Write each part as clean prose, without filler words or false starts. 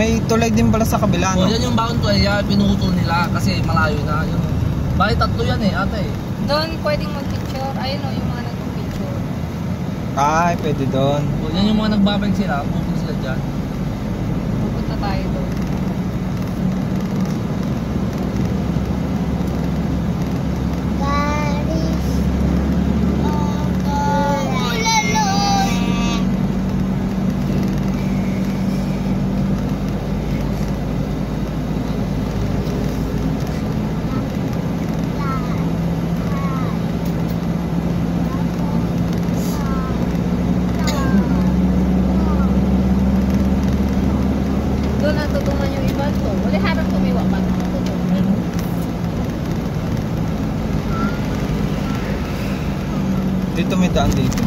May tulay din pala sa kabila, no? O, yan yung baon ko eh. Yan, pinutol nila kasi malayo na. Yun. Bakit tatlo yan eh, ate? Doon pwedeng mag-picture. Ayun o, yung mga nag-picture. Ay, pwede doon. O, yan yung mga nagbabike sila. Bukod sila dyan. Pupunta tayo doon. Doon natutunan yung iba to. Wala harap tumiwa pa. Dito may daan dito.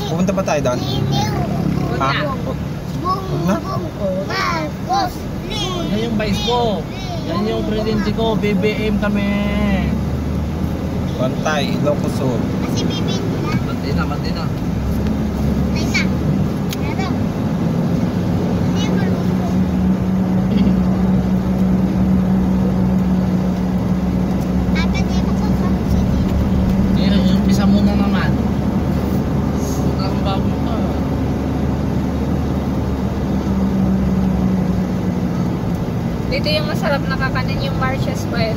Pupunta pa tayo doon? Ha? Huwag na? Yan yung vice ko. Yan yung presidente ko. BBM kami. Bantay, Ilocos Sur. Bantay na, bantay na. Yung pisa muna naman. Punta akong bago ito. Dito yung masarap na kakanin yung Marcia's Pie.